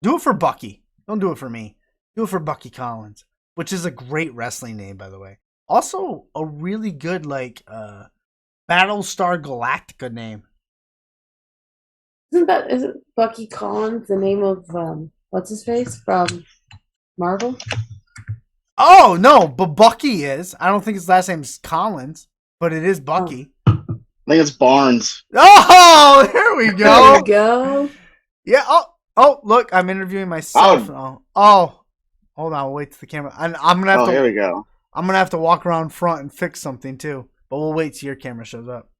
Do it for Bucky. Don't do it for me. Do it for Bucky Collins, which is a great wrestling name, by the way. Also, a really good Battlestar Galactica name. Isn't Bucky Collins the name of what's his face from Marvel? Oh no, but Bucky is. I don't think his last name's Collins, but it is Oh, Bucky. I think it's Barnes. Oh, there we there you go. go. Yeah. Oh, look, I'm interviewing myself. Oh, Hold on. We'll wait to the camera. I'm gonna have oh, to. here we go. I'm gonna have to walk around front and fix something too. But we'll wait till your camera shows up.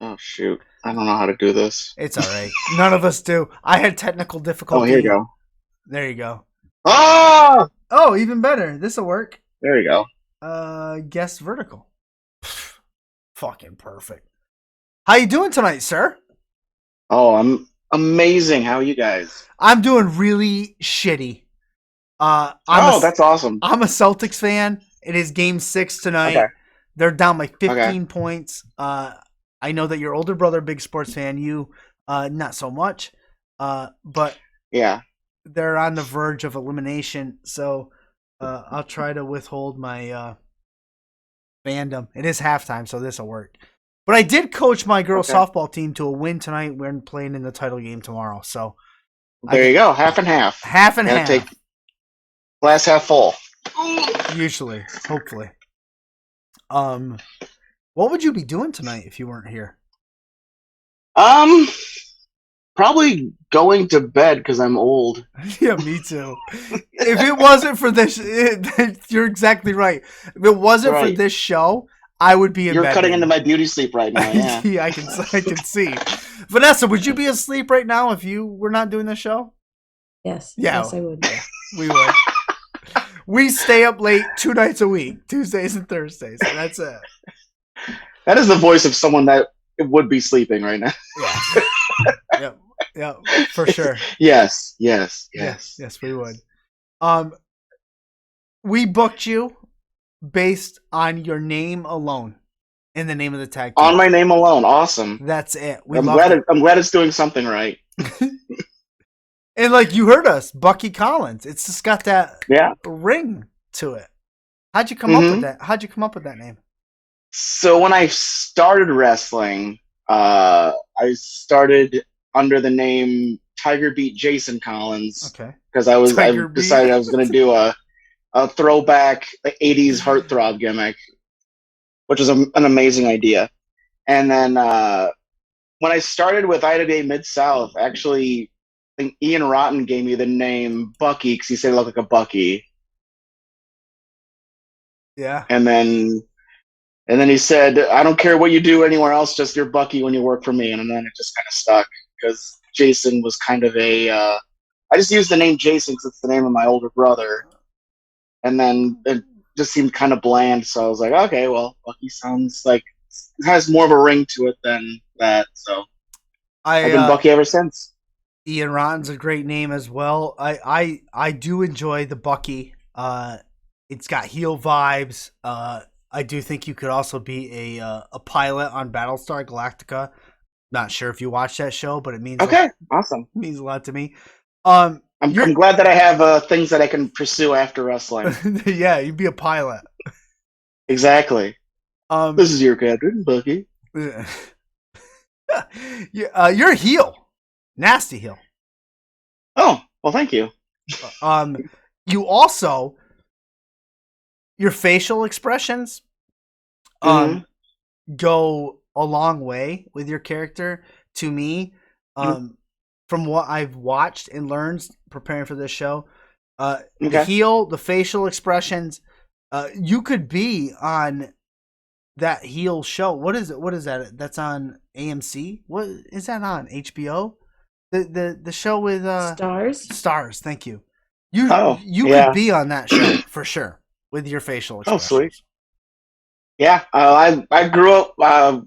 Oh shoot, I don't know how to do this. It's all right. None of us do. I had technical Oh, here you difficulty. go. There you go. Ah, Oh, even better. This'll work. there you go. Guess vertical. Fucking perfect. How you doing tonight, sir? Oh, I'm amazing. How are you guys? I'm doing really shitty. I'm a Oh, that's awesome. I'm a Celtics fan. It is Game 6 Okay, tonight. They're down by okay. 15 points. I know that your older brother, big sports fan. You, not so much. But Yeah. they're on the verge of elimination. So I'll try to withhold my fandom. It is halftime, so this will work. But I did coach my girls Okay. softball team to a win tonight. We're playing in the title game tomorrow. So I There you get go. Half and half. half and Gotta take half, glass half full. usually, hopefully. Um, what would you be doing tonight if you weren't here? Um, Probably going to bed because I'm old. Yeah, me too. If it wasn't for this, you're exactly right. If it wasn't for Right. this show, I would be in You're bed. cutting into Right my beauty sleep right now. now. Yeah. Yeah, I can see. Vanessa, would you be asleep right now if you were not doing the show? Yes, Yeah, yes, I would. yeah, we would. We stay up late 2 nights a week, Tuesdays and Thursdays. And that's it. That is the voice of someone that would be sleeping right now. Yes. Yep. Yep. For sure. Yes. Yes. Yes. Yes. Yes, we would. Um, we booked you based on your name alone in the name of the tag On team. my name alone. Awesome. That's it. We I'm loved glad. it. I'm glad it's doing something right. And like you heard us, Bucky Collins. It's just got that Yeah. ring to it. How'd you come up with hmm that? How'd you come up with that name? So when I started wrestling, I started under the name Tiger Beat Jason Collins Okay. because I Tiger Beat. decided I was going to do a throwback like, 80s heartthrob gimmick, which was an amazing idea. And then when I started with Ida Day Mid South, actually, I think Ian Rotten gave me the name Bucky because he said it looked like a Bucky. Yeah. And then he said, "I don't care what you do anywhere else, just you're Bucky when you work for me." And then it just kind of stuck because Jason was kind of a. I just used the name Jason because it's the name of my older brother, and then it just seemed kind of bland. So I was like, okay, well, Bucky sounds like it has more of a ring to it than that. So I've I been Bucky ever since. Ian Rotten's a great name as well. I do enjoy the Bucky. It's got heel vibes. I do think you could also be a pilot on Battlestar Galactica. Not sure if you watch that show, but it Okay, awesome. means a lot to me. Um, you're I'm glad that I have things that I can pursue after wrestling. yeah, you'd be a pilot. Exactly. Um, This is your captain, Bucky. you're a heel, nasty heel. Oh, well, thank you. Um, you also your facial expressions hmm um go a long way with your character to me. From what I've watched and learned preparing for this show, the Okay. heel, the facial expressions, you could be on that heel show. What is it? What is that? That's on AMC. What is that on HBO? The show with Stars. stars. Thank you. You Oh, you could yeah. be on that show for sure with your facial Oh, sweet. expressions. Yeah, I grew up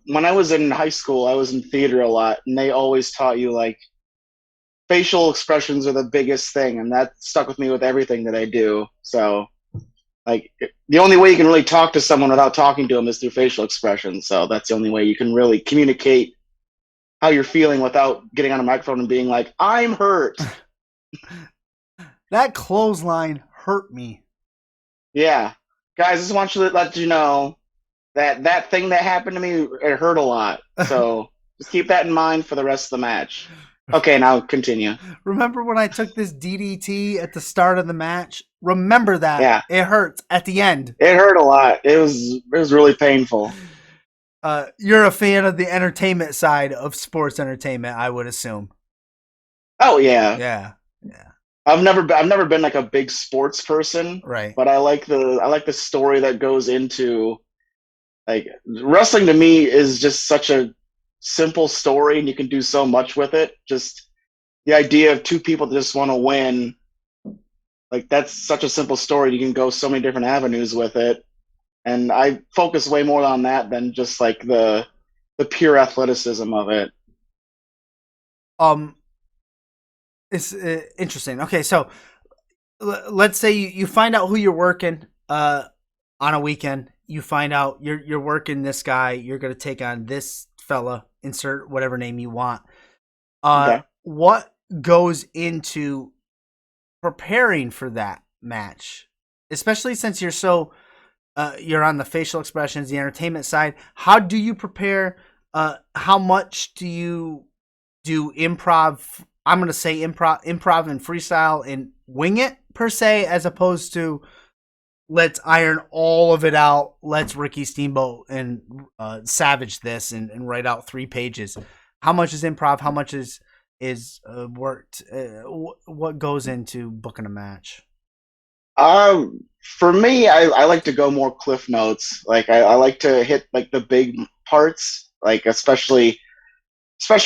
when I was in high school. I was in theater a lot, and they always taught you like facial expressions are the biggest thing, and that stuck with me with everything that I do. So, like, the only way you can really talk to someone without talking to them is through facial expressions. So that's the only way you can really communicate how you're feeling without getting on a microphone and being like, "I'm hurt." That clothesline hurt me. Yeah, guys, I just want you to let you know that thing that happened to me, it hurt a lot. So just keep that in mind for the rest of the match. Okay, now continue. Remember when I took this DDT at the start of the match? Remember that. Yeah, It hurts at the end. it hurt a lot. It was really painful. You're a fan of the entertainment side of sports entertainment, I would assume. Oh yeah, Yeah. Yeah. I've never been like a big sports person, Right. but I like the story that goes into like wrestling. To me is just such a simple story, and you can do so much with it. Just the idea of two people that just want to win, like that's such a simple story. You can go so many different avenues with it, and I focus way more on that than just like the pure athleticism of it. Um, it's interesting. Okay, so let's say you find out who you're working on a weekend. You find out you're working this guy. You're going to take on this fella. Insert whatever name you want. Okay. What goes into preparing for that match, especially since you're on the facial expressions, the entertainment side. How do you prepare? How much do you do improv? I'm going to say improv and freestyle and wing it per se, as opposed to let's iron all of it out. Let's Ricky Steamboat and Savage this and write out 3 pages. How much is improv? How much is worked? What goes into booking a match? For me, I like to go more cliff notes. Like I like to hit like the big parts. Like especially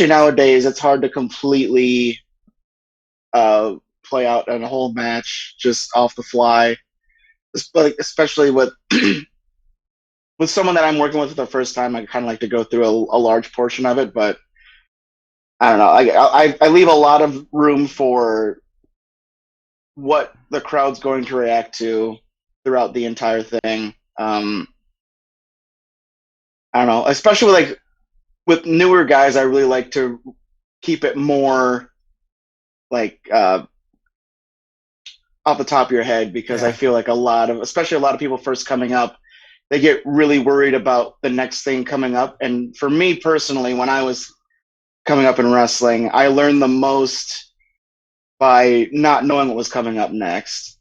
nowadays, it's hard to completely uh, play out a whole match just off the fly. Especially with someone that I'm working with for the first time, I kind of like to go through a large portion of it. But I don't know. I leave a lot of room for what the crowd's going to react to throughout the entire thing. I don't know, especially with newer guys. I really like to keep it more like off the top of your head because I Yeah. feel like especially a lot of people first coming up, they get really worried about the next thing coming up. And for me personally, when I was coming up in wrestling, I learned the most by not knowing what was coming up next.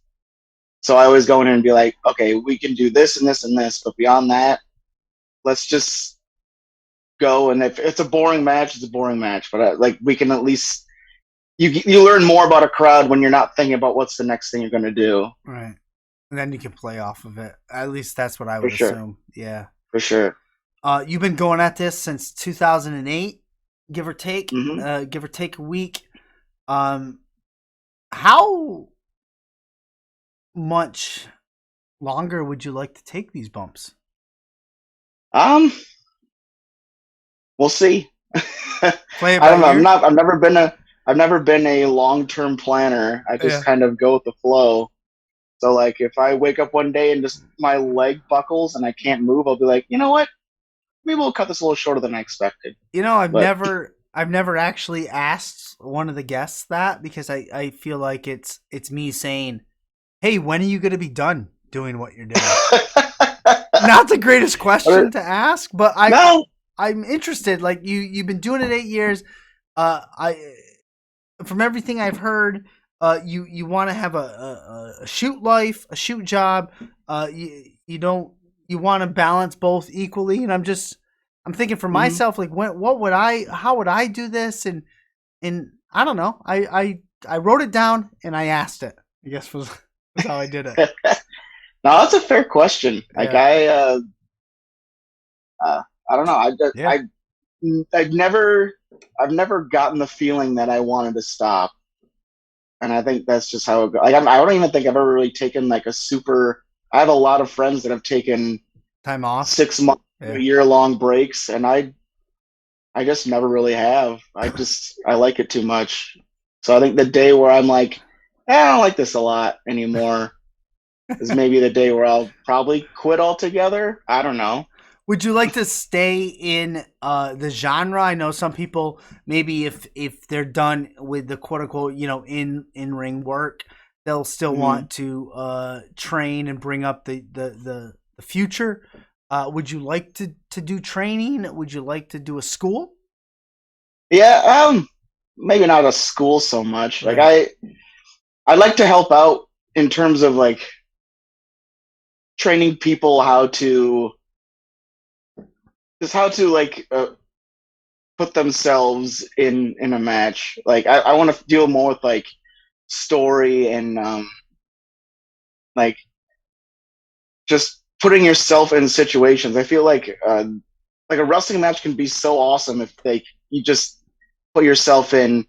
So I always go in and be like, okay, we can do this and this and this, but beyond that, let's just go. And if it's a boring match, it's a boring match. But like we can at least you learn more about a crowd when you're not thinking about what's the next thing you're going to do. Right. And then you can play off of it. At least that's what I For would sure, assume. Yeah. for sure. You've been going at this since 2008, give or take. Hmm. Give or take a week. Um, how much longer would you like to take these bumps? Um, we'll see. Play it I by don't know. ear. I've never been a long term planner. I just Yeah. kind of go with the flow. So like if I wake up one day and just my leg buckles and I can't move, I'll be like, you know what? Maybe we'll cut this a little shorter than I expected. You know, But I've never actually asked one of the guests that because I feel like it's me saying, "Hey, when are you going to be done doing what you're doing?" Not the greatest question to ask, but no. I'm interested. Like you've been doing it 8 years. I from everything I've heard, you want to have a shoot life, a shoot job. You don't you want to balance both equally, and I'm thinking for Hmm. myself, like how would I do this, and I don't know. I wrote it down and I asked it. I guess was how I did it. No, that's a fair question. Like Yeah, I don't know. yeah. I've never gotten the feeling that I wanted to stop, and I think that's just how it goes. Like I don't even think I've ever really taken like a super. I have a lot of friends that have taken Time off. 6 month to a Yeah. year long breaks, and I just never really have. I like it too much. So I think the day where I'm like, I don't like this a lot anymore is maybe the day where I'll probably quit altogether. I don't know. Would you like to stay in the genre? I know some people maybe if they're done with the quote unquote in ring work, they'll still Mhm. want to train and bring up the future. Would you like to do training? Would you like to do a school? Yeah, maybe not a school so much. Like Right. I like to help out in terms of like training people how to just how to like put themselves in a match. Like I want to deal more with like story and like just putting yourself in situations. I feel like a wrestling match can be so awesome if like you just put yourself in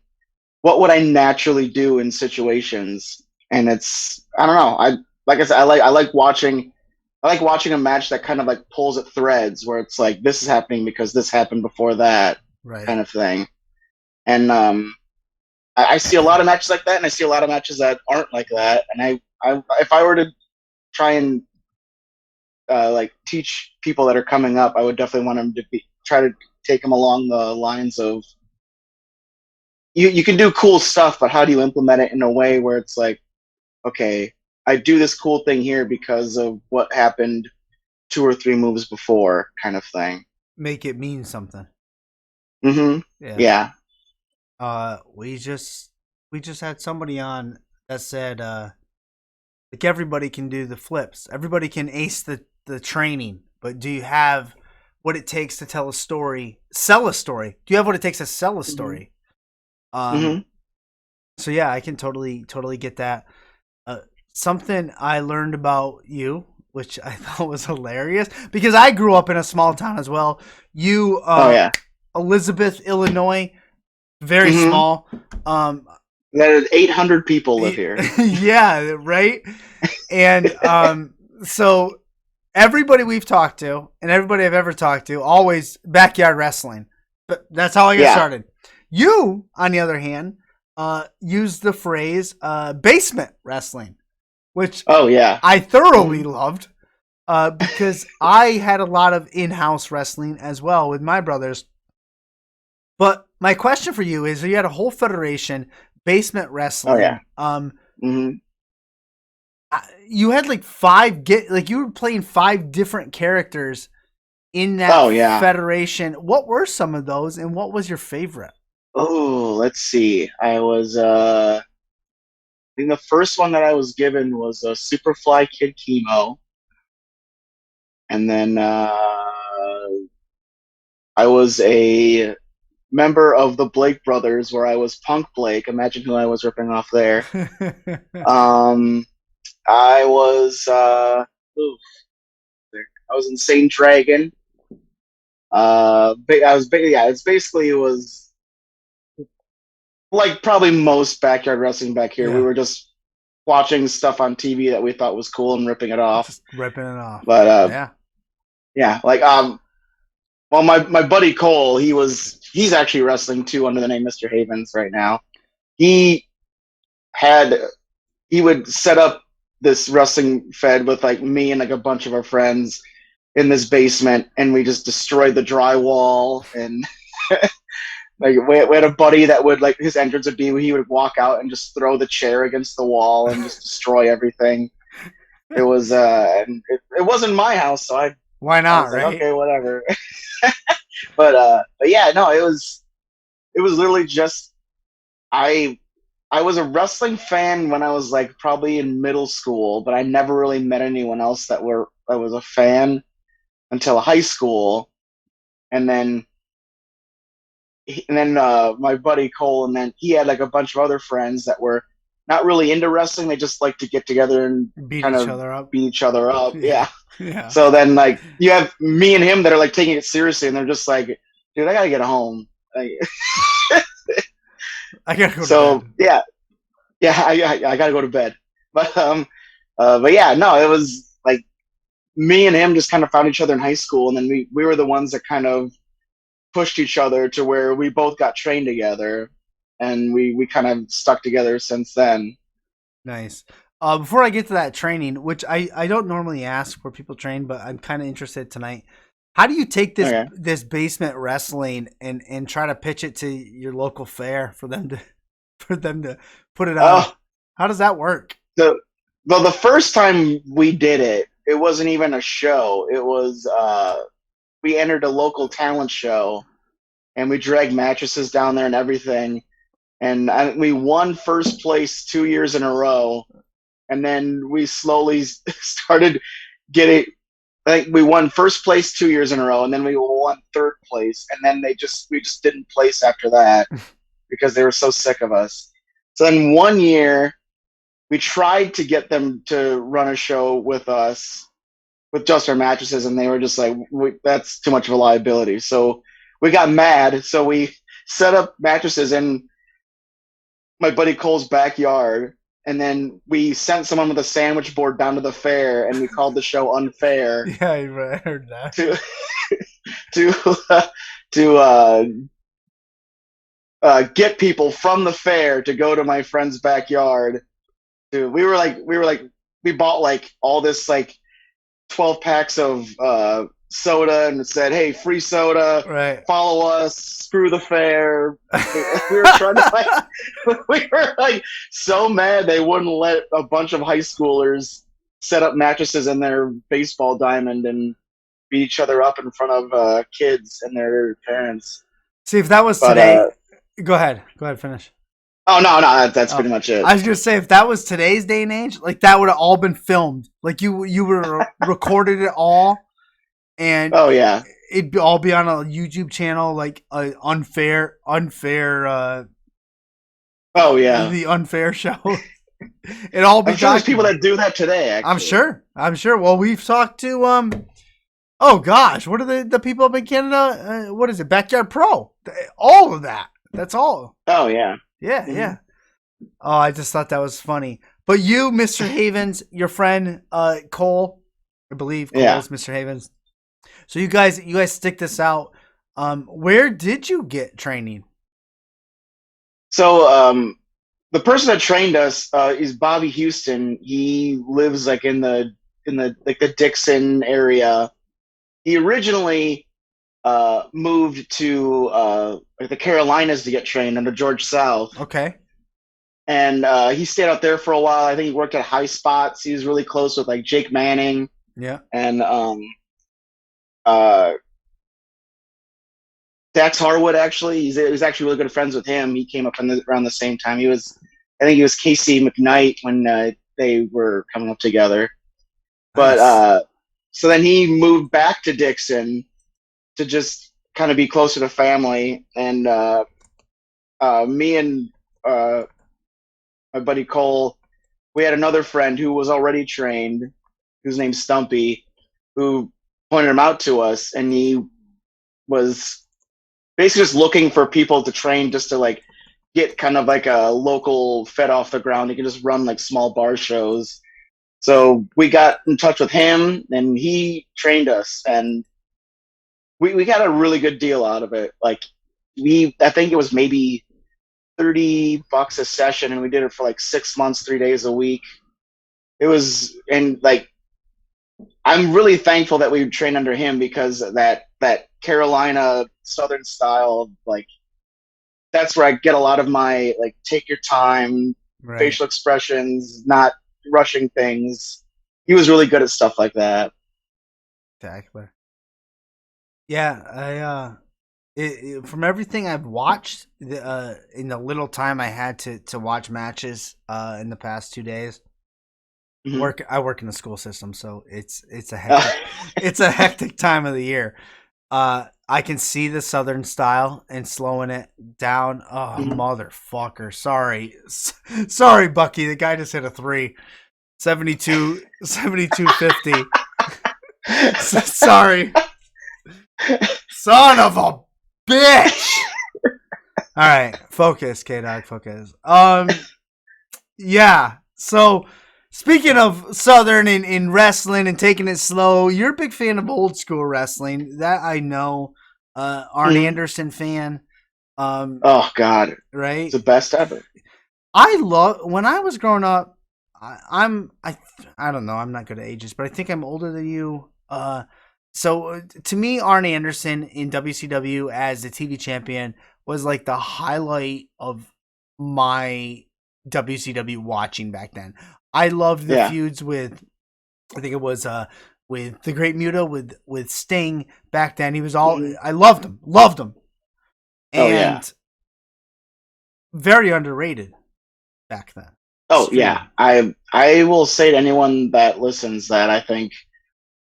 what would I naturally do in situations, and it's I don't know. I like I said I like watching a match that kind of like pulls at threads where it's like this is happening because this happened before that Right. kind of thing. And I see a lot of matches like that, and I see a lot of matches that aren't like that. And I if I were to try and like teach people that are coming up, I would definitely want them to try to take them along the lines of you can do cool stuff, but how do you implement it in a way where it's like, okay, I do this cool thing here because of what happened two or three moves before, kind of thing. Make it mean something. Mm-hmm. Yeah. Yeah. We just had somebody on that said like everybody can do the flips. Everybody can ace the training, but do you have what it takes to tell a story, sell a story? Do you have what it takes to sell a Mm-hmm. story? Um Mm-hmm. so yeah, I can totally get that. Uh Something I learned about you, which I thought was hilarious because I grew up in a small town as well. You Oh yeah. Elizabeth, Illinois, very Mm-hmm. small. Um That is 800 people live here. yeah, right? And so everybody we've talked to and everybody I've ever talked to always backyard wrestling. But that's how I got Yeah. started. You, on the other hand, used the phrase basement wrestling, which Oh yeah. I thoroughly Mm-hmm. loved because I had a lot of in-house wrestling as well with my brothers. But my question for you is: you had a whole federation, basement Oh yeah. wrestling. Mm-hmm. You had like five get like you were playing five different characters in that Oh yeah. federation. What were some of those, and what was your favorite? Oh, let's see. I think the first one that I was given was a Superfly Kid Chemo, and then I was a member of the Blake Brothers, where I was Punk Blake. Imagine who I was ripping off there. Um, I was ooh, I was Insane Dragon. Yeah. It was like probably most backyard wrestling back here. We Yeah, were just watching stuff on TV that we thought was cool and ripping it off. just ripping it off. But Yeah. yeah, like well, my buddy Cole, he's actually wrestling too under the name Mr. Havens right now. He had he would set up this wrestling fed with like me and like a bunch of our friends in this basement, and we just destroyed the drywall. And like we had a buddy that would like his entrance would be he would walk out and just throw the chair against the wall and just destroy everything. It was and it wasn't my house, so Why I not, was like, right? okay, whatever. But yeah, no, it was literally just I I was a wrestling fan when I was like probably in middle school, but I never really met anyone else that was a fan until high school. And then my buddy Cole, and then he had like a bunch of other friends that were not really into wrestling. They just like to get together and Beat kind each of other up. beat each other up. Yeah. Yeah. Yeah. So then like you have me and him that are like taking it seriously, and they're just like, dude, I gotta get home. Like, I gotta go to so bed. yeah, yeah, I gotta go to bed. But yeah, no, it was like me and him just kind of found each other in high school, and then we were the ones that kind of pushed each other to where we both got trained together, and we kind of stuck together since then. Nice. Before I get to that training, which I don't normally ask where people train, but I'm kind of interested tonight. How do you take this Okay. this basement wrestling and try to pitch it to your local fair for them to put it on? Oh, How does that work? the well, the first time we did it, it wasn't even a show. It was we entered a local talent show, and we dragged mattresses down there and everything. And we won first place 2 years in a row. And then we slowly started getting. I think we won first place 2 years in a row, and then we won third place, and then we just didn't place after that because they were so sick of us. So then one year we tried to get them to run a show with us with just our mattresses, and they were just like, "That's too much of a liability." So we got mad. So we set up mattresses in my buddy Cole's backyard, and then we sent someone with a sandwich board down to the fair, and we called the show Unfair Yeah, I heard that. to to to get people from the fair to go to my friend's backyard. We bought like all this like 12 packs of soda and said, "Hey, free soda, Right. follow us, screw the fair." We were trying to we were like so mad they wouldn't let a bunch of high schoolers set up mattresses in their baseball diamond and beat each other up in front of kids and their parents. See, if that was But today, go ahead, finish. oh no, that's pretty much it. I was gonna say, if that was today's day and age, like that would have all been filmed. Like you were recorded it all, and Oh yeah. it'd all be on a YouTube channel, like unfair. Oh yeah. The Unfair show. It all be. I'm sure there's documented. people that do that today. Actually. I'm sure. Well, we've talked to Oh gosh, what are the people up in Canada? What is it? Backyard Pro. All of that. That's all. Oh yeah. Yeah, Mhm. yeah. Oh, I just thought that was funny. But you, Mr. Havens, your friend Cole, I believe Cole Yeah. is Mr. Havens. So you guys stick this out. Where did you get training? So the person that trained us is Bobby Houston. He lives like in the like the Dixon area. He originally moved to like the Carolinas to get trained under George South, Okay. and he stayed out there for a while. I think he worked at High Spots. He was really close with like Jake Manning Yeah. and uh, Dax Harwood. Actually, he was actually really good friends with him. He came up around the same time. I think he was Casey McKnight when they were coming up together. But Nice. so then he moved back to Dixon to just kind of be closer to family. And me and my buddy Cole, we had another friend who was already trained, whose name's Stumpy, who pointed him out to us, and he was basically just looking for people to train just to like get kind of like a local fed off the ground. He could just run like small bar shows. So we got in touch with him, and he trained us, and we got a really good deal out of it. Like I think it was maybe $30 a session, and we did it for like 6 months, 3 days a week. It was, and like I'm really thankful that we trained under him because that Carolina Southern style, like that's where I get a lot of my like take your time, Right. facial expressions, not rushing things. He was really good at stuff like that. Exactly. Yeah, from everything I've watched, in the little time I had to watch matches in the past 2 days. Mhm. I work in the school system, so it's a hectic it's a hectic time of the year. I can see the Southern style and slowing it down. Oh, Mhm. motherfucker! Sorry, Bucky. The guy just hit a 3. 72-50. Sorry, son of a bitch. All right, focus, K-Dog, focus. Yeah. So, speaking of Southern in wrestling and taking it slow, you're a big fan of old school wrestling. That I know. Arn Mhm. Anderson fan. Oh God, Right? it's the best ever. I love when I was growing up. I don't know. I'm not good at ages, but I think I'm older than you. So to me, Arn Anderson in WCW as the TV champion was like the highlight of my WCW watching back then. I loved the Yeah. feuds with, I think it was with the Great Muta with Sting back then. He was all, Mhm. I loved him, Oh yeah. and very underrated back then. Oh yeah. Extremely. I will say to anyone that listens that I think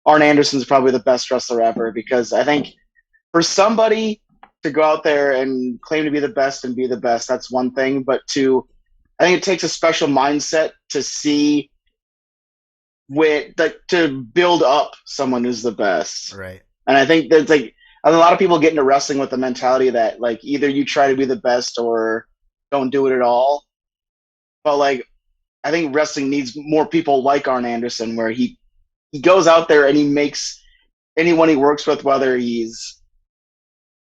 Arn Anderson's probably the best wrestler ever, because I think for somebody to go out there and claim to be the best and be the best, that's one thing. But I think it takes a special mindset to see to build up someone who's the best. Right. And I think there's like a lot of people get into wrestling with the mentality that like either you try to be the best or don't do it at all. But like I think wrestling needs more people like Arn Anderson, where he goes out there and he makes anyone he works with, whether he's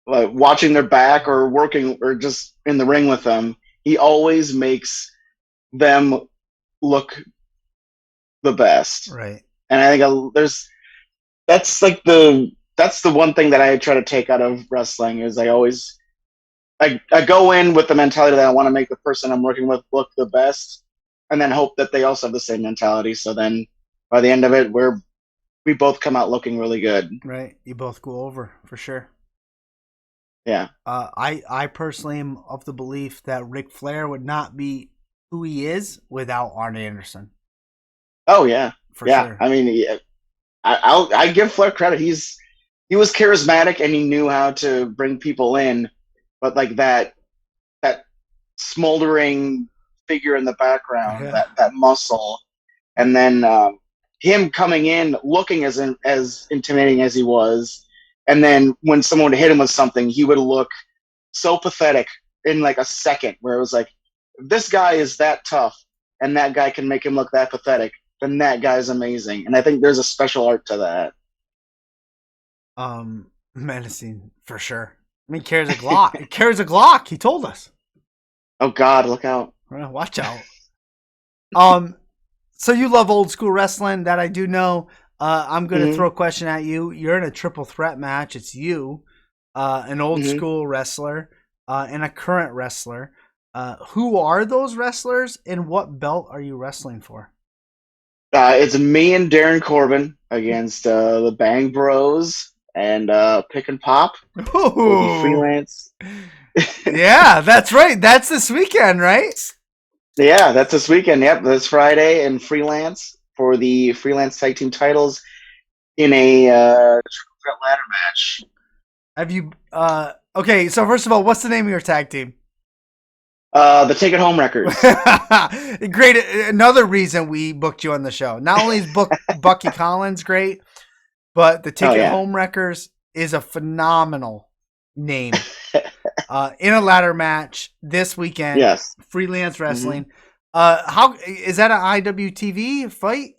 like watching their back or working or just in the ring with them, he always makes them look the best. Right. And I think that's the one thing that I try to take out of wrestling is I go in with the mentality that I want to make the person I'm working with look the best, and then hope that they also have the same mentality. So then by the end of it, we both come out looking really good. Right. You both go over for sure. Yeah. I personally am of the belief that Ric Flair would not be who he is without Arn Anderson. Oh yeah. For Yeah. sure. I mean, yeah, I give Flair credit. He was charismatic and he knew how to bring people in, but like that smoldering figure in the background, Yeah. that muscle, and then him coming in looking as intimidating as he was, and then when someone would hit him with something, he would look so pathetic in like a second, where it was like, if this guy is that tough, and that guy can make him look that pathetic, then that guy's amazing. And I think there's a special art to that. Menacing for sure. I mean, carries a Glock. It carries a Glock. He told us. Oh God, look out! Well, watch out. So you love old school wrestling, that I do know. I'm gonna Mm-hmm. throw a question at you. You're in a triple threat match. It's you, an old Mm-hmm. school wrestler, and a current wrestler. Who are those wrestlers, and what belt are you wrestling for? It's me and Darren Corbin against the Bang Bros and Pick and Pop for the Ooh. freelance. Yeah, that's right. That's this weekend, right? Yeah, that's this weekend. Yep, this Friday and freelance for the freelance tag team titles in a triple threat ladder match. Have you? Okay. So first of all, what's the name of your tag team? The Take It Home Records. Great. Another reason we booked you on the show. Not only is Bucky Collins great, but the Take Oh It yeah. Home Wreckers is a phenomenal name. In a ladder match this weekend, Yes. freelance Mm-hmm. wrestling. How is that an IWTV fight?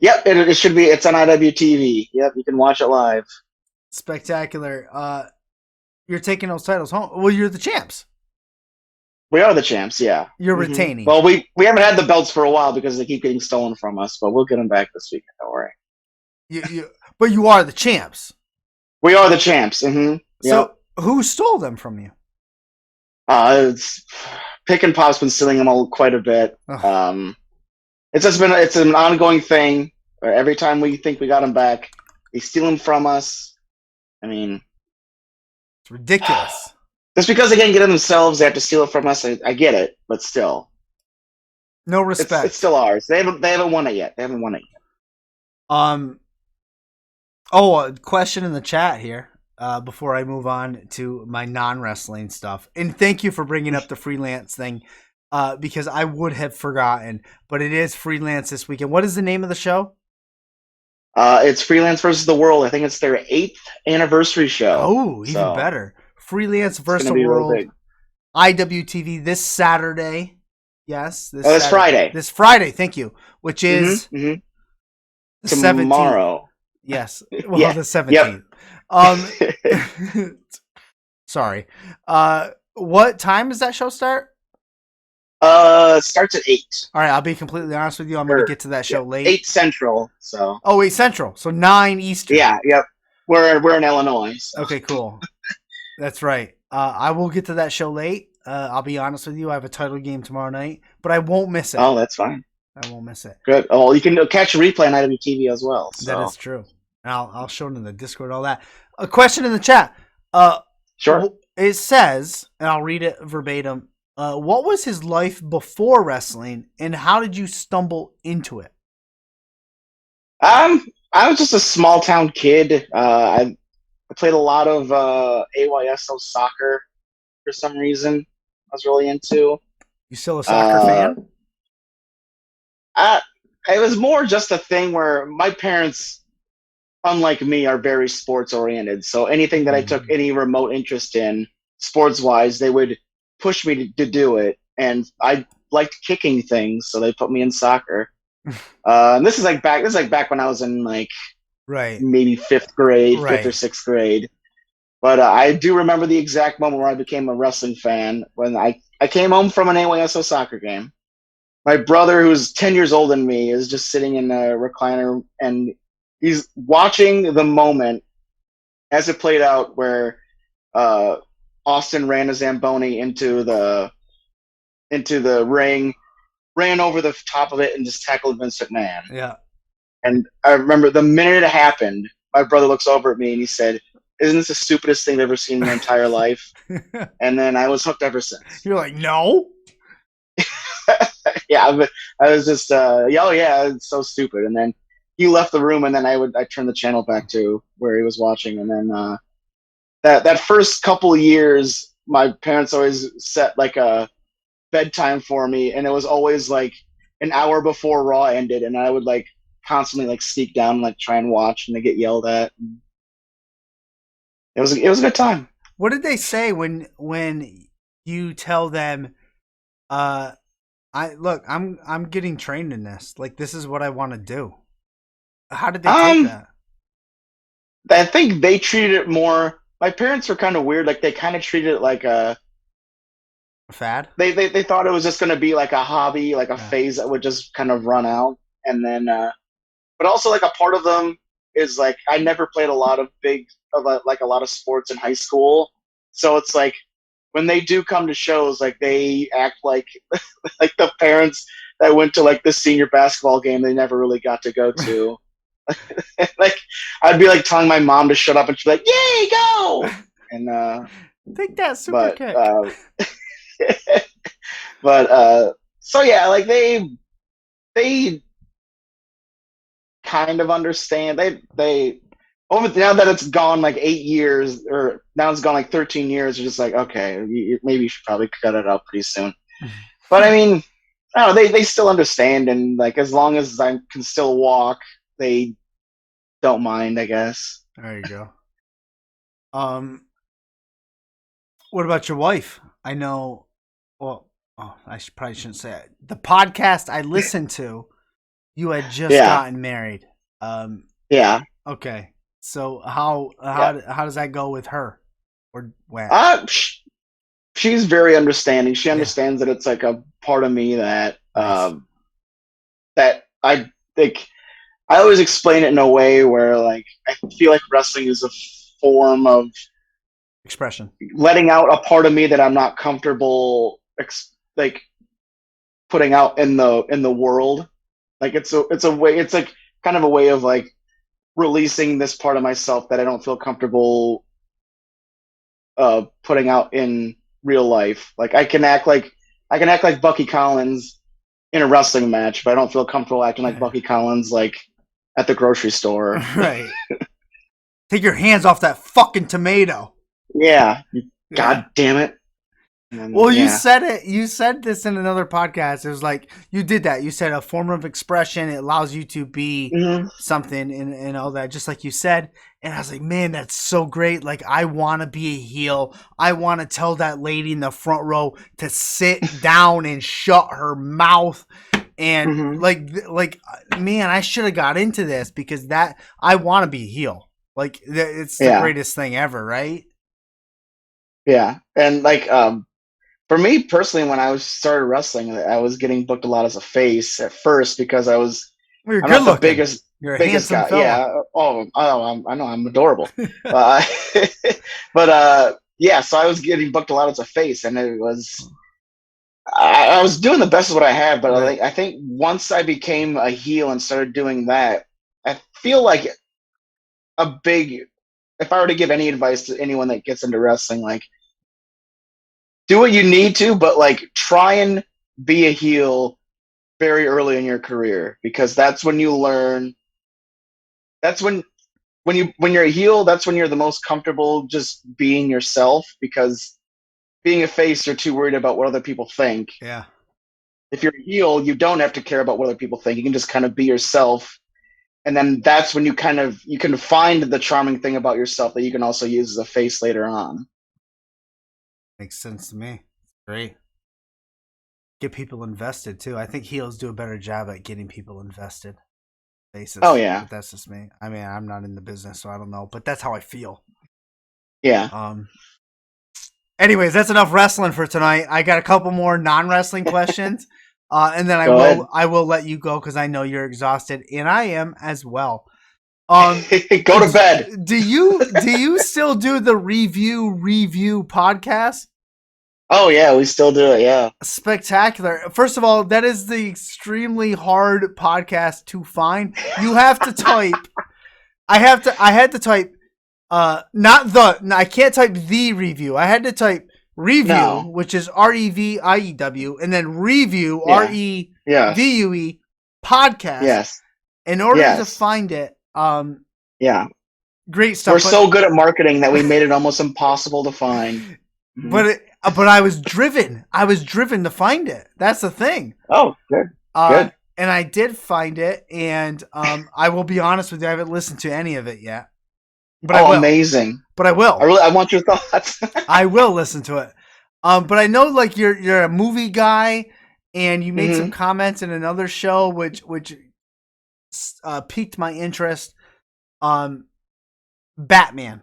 Yep, it should be. It's on IWTV. Yep, you can watch it live. Spectacular. You're taking those titles home. Well, you're the champs. We are the champs. Yeah. You're Mm-hmm. retaining. Well, we haven't had the belts for a while because they keep getting stolen from us, but we'll get them back this weekend. Don't worry. But you are the champs. We are the champs. Mm-hmm. So who stole them from you? It's Pick and Pop's been stealing them all quite a bit. Ugh. It's an ongoing thing. Every time we think we got them back, they steal them from us. I mean, It's ridiculous. just because they can't get it themselves, they have to steal it from us. I get it, but still, No respect. it's still ours. They haven't won it yet. Oh, a question in the chat here. Before I move on to my non-wrestling stuff, and thank you for bringing up the freelance thing, because I would have forgotten. But it is freelance this weekend. What is the name of the show? It's Freelance versus the World. I think it's their 8th anniversary show. Oh, even better. Freelance versus the be real World. big. IWTV this Saturday. Yes, This Saturday. Friday. This Friday. Thank you. Which is the 17th. Tomorrow. Yes. Well, Yeah. the 17th. Sorry. What time does that show start? Starts at 8. All right, I'll be completely honest with you. I'm going to Or get to that yeah, show late. 8 Central. So Oh, 8 Central. So 9 Eastern. yeah, yep. We're in Illinois. So. Okay, cool. That's right. I will get to that show late. I'll be honest with you. I have a title game tomorrow night, but I won't miss it. Oh, that's fine. I won't miss it. Good. Oh, you can catch a replay on IWTV as well. So. That is true. I'll show it in the Discord, all that. A question in the chat. Sure. It says, and I'll read it verbatim. What was his life before wrestling, and how did you stumble into it? I was just a small town kid. I played a lot of AYSO soccer for some reason. I was really into. You still a soccer fan? It was more just a thing where my parents, unlike me, are very sports oriented. So anything that I took any remote interest in, sports wise, they would push me to do it. And I liked kicking things, so they put me in soccer. And this is like back when I was in like right, maybe fifth or sixth grade. But I do remember the exact moment where I became a wrestling fan when I came home from an AYSO soccer game. My brother, who's 10 years older than me, is just sitting in a recliner and he's watching the moment as it played out where Austin ran a Zamboni into the ring, ran over the top of it, and just tackled Vince McMahon. Yeah. And I remember the minute it happened, my brother looks over at me and he said, "Isn't this the stupidest thing I've ever seen in my entire life?" And then I was hooked ever since. You're like, no? Yeah, I was just, oh yeah, it's so stupid. And then he left the room, and then I turned the channel back to where he was watching. And then that first couple of years, my parents always set like a bedtime for me, and it was always like an hour before Raw ended, and I would like constantly like sneak down and like try and watch, and they get yelled at. It was a good time. What did they say when you tell them, I'm getting trained in this. Like, this is what I want to do. How did they take that? I think they treated it more. My parents were kind of weird. Like, they kind of treated it like a fad. They thought it was just going to be like a hobby, like a phase that would just kind of run out. And then, but also like a part of them is like, I never played a lot of a lot of sports in high school. So it's like, when they do come to shows, like they act like like the parents that went to like the senior basketball game they never really got to go to. Like I'd be like telling my mom to shut up, and she'd be like, "Yay, go!" And take that super kick. But so yeah, like they kind of understand. They over now that it's gone like 8 years, or now it's gone like 13 years. They're just like, okay, maybe you should probably cut it out pretty soon. But I mean, I don't know, they still understand, and like as long as I can still walk, they don't mind, I guess. There you go. What about your wife? I know. Well, probably shouldn't say it. The podcast I listened to, you had just gotten married. Yeah. Okay. So how does that go with her? Or when? She's very understanding. She understands that it's like a part of me that that I think. I always explain it in a way where like I feel like wrestling is a form of expression, letting out a part of me that I'm not comfortable like putting out in the world. Like it's a way. It's like kind of a way of like releasing this part of myself that I don't feel comfortable putting out in real life. Like I can act like Bucky Collins in a wrestling match, but I don't feel comfortable acting like Bucky Collins like at the grocery store. Right. Take your hands off that fucking tomato. Yeah. God damn it. Well, you said it. You said this in another podcast. It was like you did that. You said a form of expression. It allows you to be something and all that, just like you said. And I was like, man, that's so great. Like, I want to be a heel. I want to tell that lady in the front row to sit down and shut her mouth. And like, man, I should have got into this because I want to be a heel. Like, it's the greatest thing ever, right? Yeah, and like For me personally, when I was started wrestling, I was getting booked a lot as a face at first because Well, you're I'm good not the looking. biggest You're a biggest handsome guy. fella. Yeah. I know I'm adorable. Uh, yeah. So I was getting booked a lot as a face, and it was I was doing the best of what I had. But Right. I think once I became a heel and started doing that, I feel like a big. If I were to give any advice to anyone that gets into wrestling, like do what you need to, but like try and be a heel very early in your career because that's when you learn. That's when you're a heel, that's when you're the most comfortable just being yourself because being a face, you're too worried about what other people think. Yeah. If you're a heel, you don't have to care about what other people think. You can just kind of be yourself. And then that's when you can find the charming thing about yourself that you can also use as a face later on. Makes sense to me. Great. Get people invested too. I think heels do a better job at getting people invested. Oh Basis, yeah. but that's just me. I mean, I'm not in the business, so I don't know. But that's how I feel. Yeah. Um. Anyways, that's enough wrestling for tonight. I got a couple more non-wrestling questions, and then Go ahead. I will let you go because I know you're exhausted, and I am as well. Go to bed. Do you still do the review podcast? Oh yeah, we still do it, yeah. Spectacular. First of all, that is the extremely hard podcast to find. You have to type. I had to type. Not the. No, I can't type the review. I had to type review, No. which is REVIEW, and then review Yeah. Yes. REVUE podcast. Yes. In order to Yes. find it, Yeah. great We're stuff. so good at marketing that we made it almost impossible to find. Mhm. But I was driven. I was driven to find it. That's the thing. Oh, good. Uh, Good. and I did find it, and I will be honest with you, I haven't listened to any of it yet, but I Oh, will. amazing. But I will. I want your thoughts. I will listen to it. But I know like you're a movie guy, and you made some Hmm. comments in another show which piqued my interest. Batman.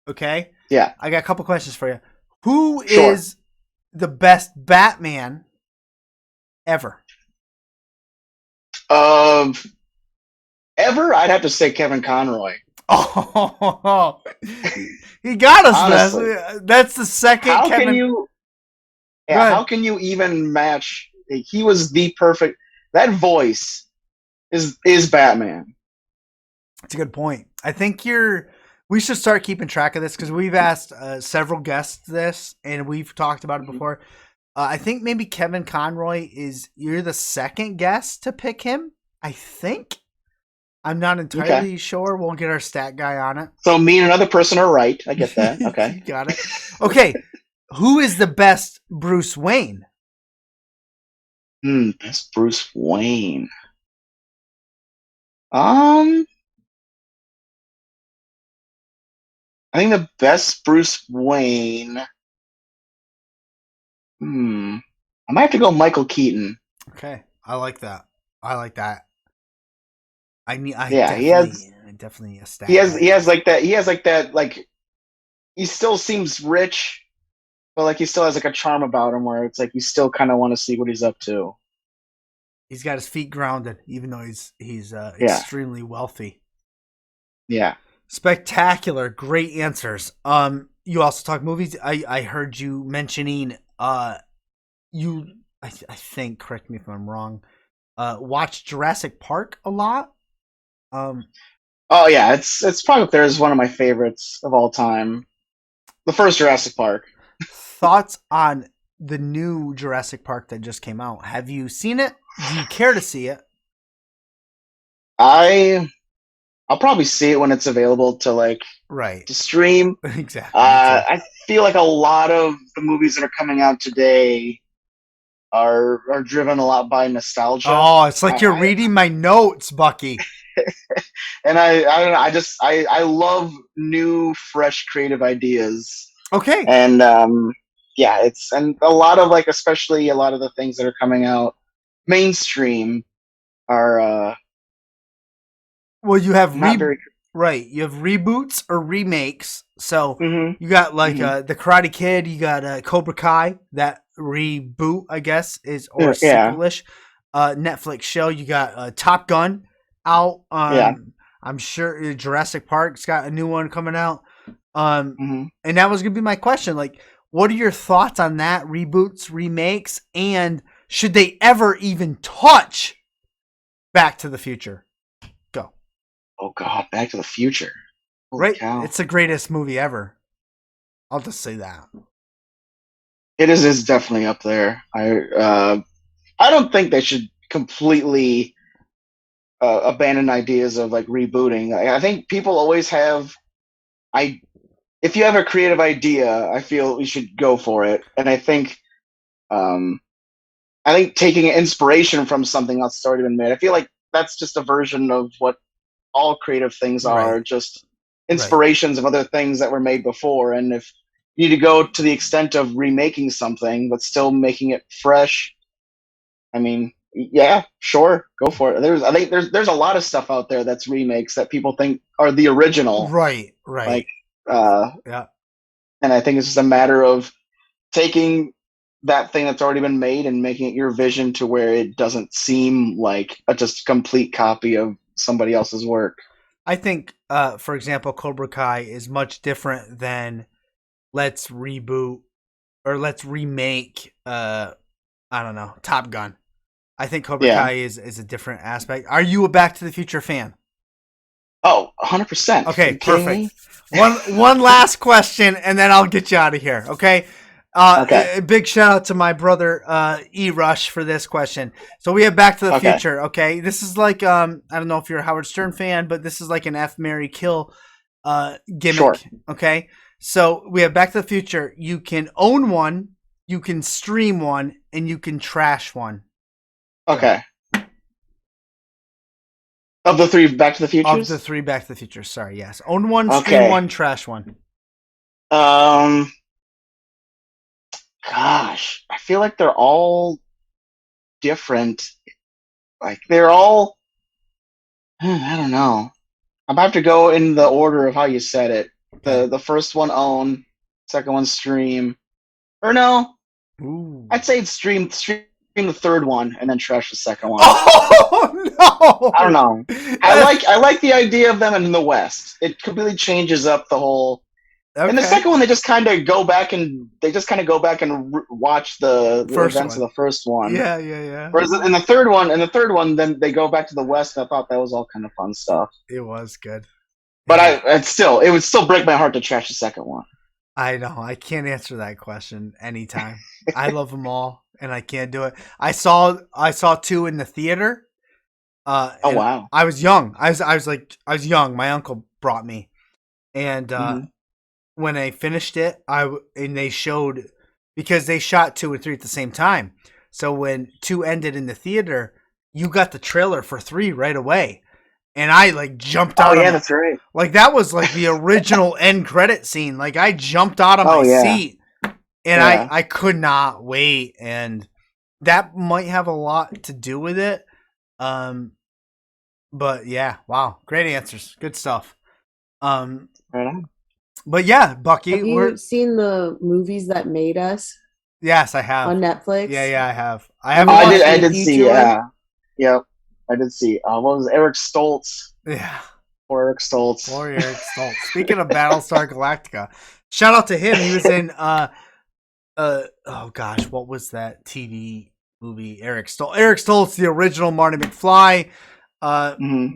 Okay, Yeah, I got a couple questions for you. Who sure. is the best Batman ever? Um, Ever, I'd have to say Kevin Conroy. Oh, he got us. Honestly, That's the second how can Kevin. you? Go Yeah, how ahead. can you even match? He was the perfect. That voice is Batman. That's a good point. I think we should start keeping track of this because we've asked several guests this and we've talked about it before. I think maybe Kevin Conroy you're the second guest to pick him. I think. I'm not Okay, entirely sure. We'll get our stat guy on it. so me and another person are right. I get that. Okay. You got it. Okay. Who is the best Bruce Wayne? That's Bruce Wayne. Um, I think the best Bruce Wayne. Hmm. I might have to go Michael Keaton. Okay. I like that. I like that. Yeah, I definitely a he stat has guy he has here. like that he has like that like he still seems rich, but like he still has like a charm about him where it's like you still kind of want to see what he's up to. He's got his feet grounded, even though he's Yeah, extremely wealthy. yeah. Spectacular, great answers. You also talk movies. I heard you mentioning you I think, correct me if I'm wrong. Watch Jurassic Park a lot. Um, Oh yeah, it's probably up there as one of my favorites of all time. The first Jurassic Park. Thoughts on the new Jurassic Park that just came out? Have you seen it? Do you care to see it? I I'll probably see it when it's available to like Right. to stream. Exactly. Me too. I feel like a lot of the movies that are coming out today are driven a lot by nostalgia. Oh, it's like you're I reading my notes, Bucky. and I don't know. I love new, fresh, creative ideas, Okay. and yeah, it's and a lot of like, especially a lot of the things that are coming out mainstream are Well, you have not very. Right. You have reboots or remakes. So Mm-hmm. you got like Mm-hmm. the Karate Kid. You got Cobra Kai. That reboot, I guess, is or Yeah. sequelish. Netflix show. You got Top Gun out. Yeah. I'm sure Jurassic Park's got a new one coming out. Um, Mm-hmm. and that was gonna be my question. Like, what are your thoughts on that? Reboots, remakes, and should they ever even touch Back to the Future? Go. Oh God, Back to the Future. Holy Right? cow! It's the greatest movie ever. I'll just say that. It is. It's definitely up there. I don't think they should completely abandon ideas of like rebooting. I think people always have. I If you have a creative idea, I feel we should go for it. And um, I think taking inspiration from something that's already been made. I feel like that's just a version of what all creative things Right. are, just Right. inspirations of other things that were made before. And if you need to go to the extent of remaking something but still making it fresh, I mean, yeah, sure, go for it. I think there's a lot of stuff out there that's remakes that people think are the original, Right. like, Right. uh, Yeah. and I think it's just a matter of taking that thing that's already been made and making it your vision to where it doesn't seem like a just complete copy of somebody else's work. I think, for example, Cobra Kai is much different than let's reboot or let's remake. I don't know, Top Gun. I think Cobra Yeah. Kai is a different aspect. Are you a Back to the Future fan? Oh, 100%. Okay, You kidding perfect. me? One last question, and then I'll get you out of here. Okay. Okay. A big shout out to my brother E Rush for this question. So we have Back to the Okay. Future. Okay, this is like I don't know if you're a Howard Stern fan, but this is like an F Mary Kill gimmick. Sure. Okay, so we have Back to the Future. You can own one, you can stream one, and you can trash one. Okay. Of the three Back to the Of Futures? the three Back to the Future. Sorry, yes. Own one, stream Okay. one, trash one. Um, Gosh, I feel like they're all different. Like they're all, I don't know. I'm about to go in the order of how you said it. Okay. The first one own, second one stream, or no, Ooh. I'd say it's stream the third one and then trash the second one. Oh no! I don't know. I like the idea of them in the West. It completely changes up the whole. Okay. And the second one, they just kind of go back and watch the First events one. of the first one. Yeah. Whereas in the third one, then they go back to the West, and I thought that was all kind of fun stuff. It was good. But it would still break my heart to trash the second one. I know. I can't answer that question anytime. I love them all, and I can't do it. I saw two in the theater. Oh wow! I was young. I was young. My uncle brought me, and when I finished it, and they showed because they shot 2 and 3 at the same time. So when 2 ended in the theater, you got the trailer for 3 right away. And I like jumped out. Oh yeah, that's right. Like that was like the original end credit scene. Like I jumped out of my seat, and I could not wait. And that might have a lot to do with it. But yeah, wow, great answers, good stuff. Right on. But yeah, Bucky, Have you seen the movies that made us? Yes, I have on Netflix. Yeah, I have. I did see. Yeah, yep. I did see. What was it? Eric Stoltz? Yeah. Poor Eric Stoltz. Speaking of Battlestar Galactica, shout out to him. He was in oh gosh, what was that TV movie? Eric Stoltz, the original Marty McFly.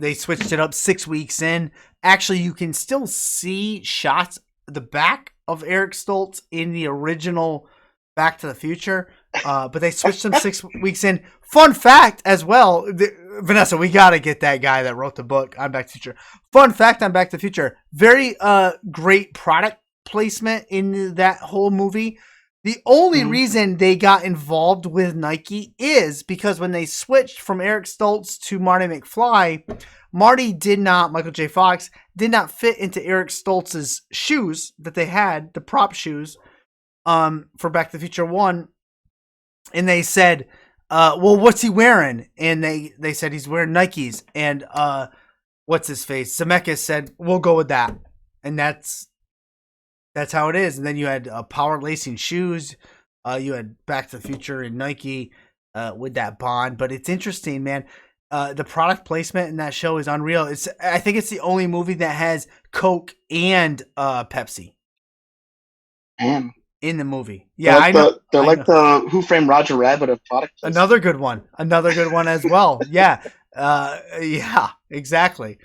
They switched it up 6 weeks in. Actually, you can still see shots the back of Eric Stoltz in the original Back to the Future. But they switched them 6 weeks in. Fun fact as well, Vanessa, we got to get that guy that wrote the book on Back to the Future. Fun fact on Back to the Future, very great product placement in that whole movie. The only reason they got involved with Nike is because when they switched from Eric Stoltz to Marty McFly, Michael J. Fox, did not fit into Eric Stoltz's shoes that they had, the prop shoes, for Back to the Future 1. And they said, well, what's he wearing? And they said he's wearing Nikes. And what's his face? Zemeckis said, we'll go with that. And that's how it is. And then you had Power Lacing Shoes. You had Back to the Future and Nike with that Bond. But it's interesting, man. The product placement in that show is unreal. I think it's the only movie that has Coke and Pepsi. Damn. In the movie. Yeah, I know. They're like the Who Framed Roger Rabbit of product placement. Another good one as well. Yeah. Yeah, exactly.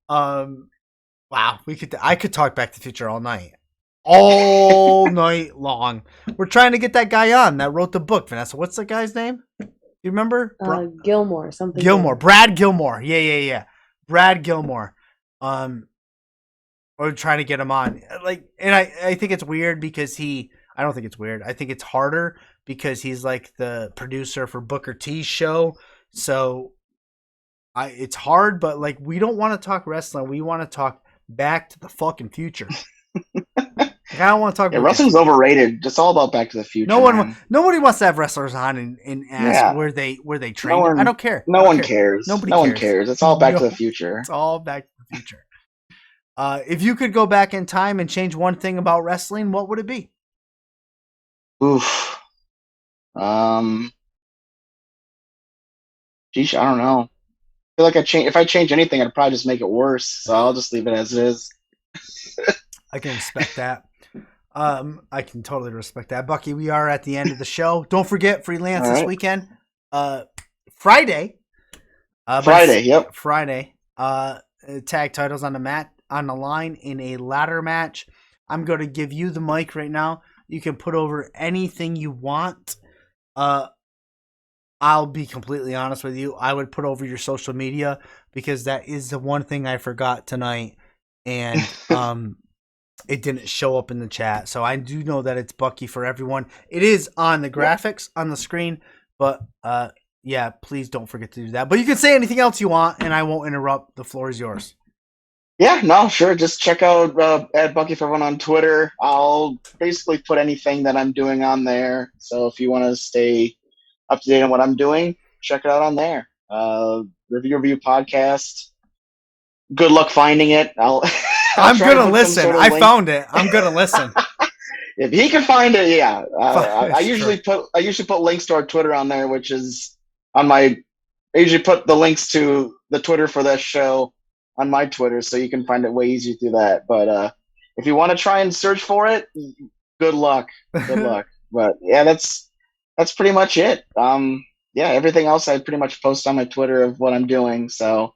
Wow, I could talk Back to the Future all night. All night long. We're trying to get that guy on that wrote the book, Vanessa. What's the guy's name? You remember? Gilmore, something. Gilmore. Brad Gilmore. Yeah. Brad Gilmore. We're trying to get him on. And I think it's weird because I don't think it's weird. I think it's harder because he's like the producer for Booker T's show. So it's hard, but like we don't want to talk wrestling. We want to talk Back to the fucking Future. I don't want to talk. Yeah, wrestling's overrated. It's all about Back to the Future. Nobody wants to have wrestlers on and ask where they train. I don't care. No one cares. No one cares. It's all Back to the Future. It's all Back to the Future. If you could go back in time and change one thing about wrestling, what would it be? Oof. Geez, I don't know. I feel like if I change anything, I'd probably just make it worse. So I'll just leave it as it is. I can respect that. I can totally respect that. Bucky, we are at the end of the show. Don't forget, freelance this weekend. Friday. Yep. Friday. Tag titles on the line in a ladder match. I'm going to give you the mic right now. You can put over anything you want. I'll be completely honest with you. I would put over your social media because that is the one thing I forgot tonight. And it didn't show up in the chat. So I do know that it's Bucky for everyone. It is on the graphics on the screen. But yeah, please don't forget to do that. But you can say anything else you want and I won't interrupt. The floor is yours. Yeah, no, sure. Just check out at Bucky for Everyone on Twitter. I'll basically put anything that I'm doing on there. So if you want to stay up to date on what I'm doing, check it out on there. Review podcast. Good luck finding it. I'm gonna listen. Sort of I found it. I'm gonna listen. If he can find it, yeah. I usually put links to our Twitter on there, which is on my. I usually put the links to the Twitter for that show on my Twitter, so you can find it way easier through that. But if you want to try and search for it, good luck. Good luck. But yeah, that's pretty much it. Yeah, everything else I pretty much post on my Twitter of what I'm doing. So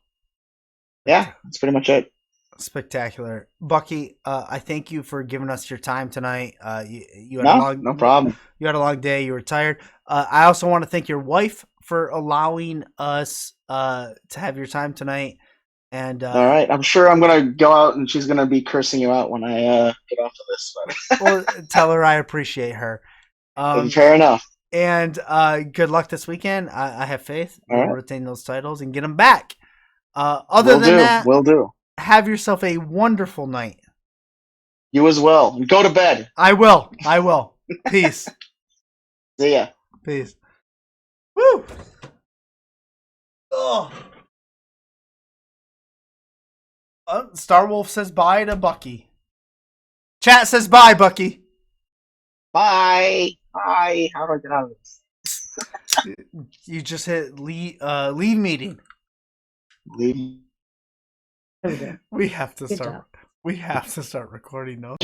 yeah, that's pretty much it. Spectacular. Bucky, I thank you for giving us your time tonight. You had no problem. You had a long day. You were tired. I also want to thank your wife for allowing us to have your time tonight. And all right, I'm sure I'm gonna go out and she's gonna be cursing you out when I get off of this. Well, tell her I appreciate her. Fair enough. And good luck this weekend. I have faith you'll retain those titles and get them back. Other than that, will do. Have yourself a wonderful night. You as well. Go to bed. I will. Peace. See ya. Peace. Woo. Oh. Star Wolf says bye to Bucky. Chat says bye, Bucky. Bye. Bye. How do I get out of this? You just hit leave meeting. Leave. We have to start. We have to start recording those.